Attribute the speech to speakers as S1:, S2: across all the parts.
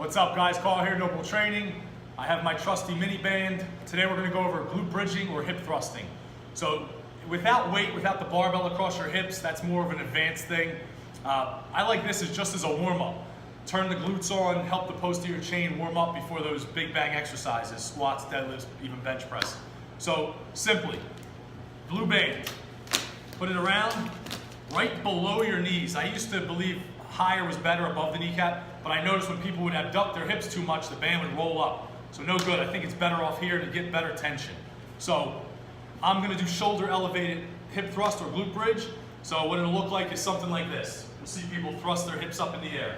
S1: What's up guys, Carl here, Noble Training. I have my trusty mini band. Today we're gonna go over glute bridging or hip thrusting. So without weight, without the barbell across your hips, that's more of an advanced thing. I like this as just as a warm-up. Turn the glutes on, help the posterior chain warm up before those big bang exercises, squats, deadlifts, even bench press. So simply, blue band, put it around right below your knees. I used to believe higher was better above the kneecap, but I noticed when people would abduct their hips too much, the band would roll up. So no good. I think it's better off here to get better tension. So I'm gonna do shoulder elevated hip thrust or glute bridge. So what it'll look like is something like this. You'll see people thrust their hips up in the air.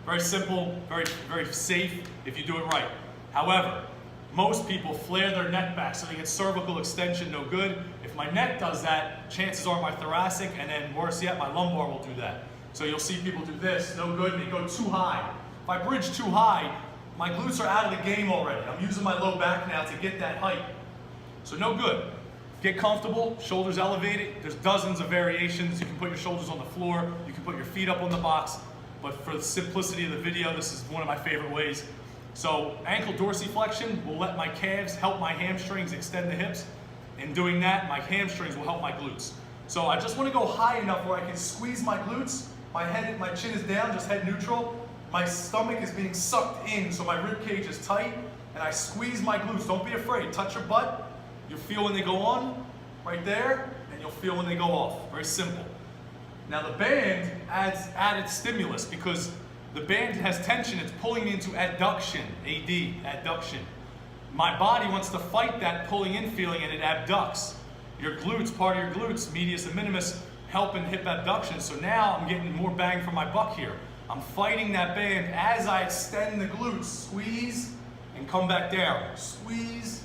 S1: Very simple, very safe if you do it right. However, most people flare their neck back so they get cervical extension, no good. If my neck does that, chances are my thoracic, and then worse yet, my lumbar will do that. So you'll see people do this, no good, they go too high. If I bridge too high, my glutes are out of the game already. I'm using my low back now to get that height. So no good. Get comfortable, shoulders elevated. There's dozens of variations. You can put your shoulders on the floor, you can put your feet up on the box, but for the simplicity of the video, this is one of my favorite ways. So ankle dorsiflexion will let my calves help my hamstrings extend the hips. In doing that, my hamstrings will help my glutes. So I just want to go high enough where I can squeeze my glutes. My chin is down, just head neutral. My stomach is being sucked in, so my rib cage is tight, and I squeeze my glutes. Don't be afraid. Touch your butt. You'll feel when they go on, right there, and you'll feel when they go off. Very simple. Now the band adds added stimulus because the band has tension. It's pulling me into adduction, adduction. My body wants to fight that pulling in feeling, and it abducts. Your glutes, part of your glutes, medius and minimus, help in hip abduction. So now I'm getting more bang for my buck here. I'm fighting that band as I extend the glutes. Squeeze and come back down. Squeeze,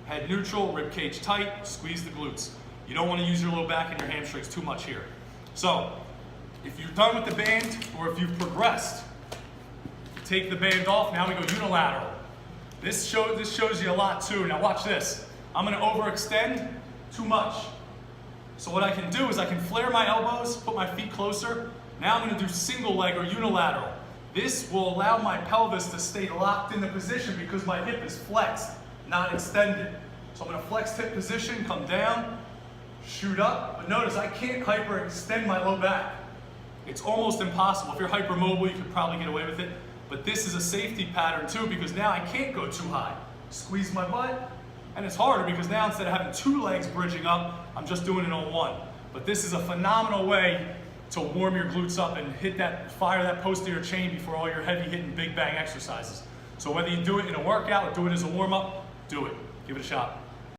S1: head neutral, rib cage tight, squeeze the glutes. You don't want to use your low back and your hamstrings too much here. So if you're done with the band or if you've progressed, take the band off. Now we go unilateral. This shows you a lot too. Now watch this. I'm going to overextend too much. So what I can do is I can flare my elbows, put my feet closer. Now I'm going to do single leg or unilateral. This will allow my pelvis to stay locked in the position because my hip is flexed, not extended. So I'm going to flex hip position, come down, shoot up. But notice I can't hyperextend my low back. It's almost impossible. If you're hypermobile, you could probably get away with it. But this is a safety pattern too because now I can't go too high. Squeeze my butt. And it's harder because now instead of having two legs bridging up, I'm just doing it on one. But this is a phenomenal way to warm your glutes up and fire that posterior chain before all your heavy hitting big bang exercises. So whether you do it in a workout or do it as a warm up, do it. Give it a shot.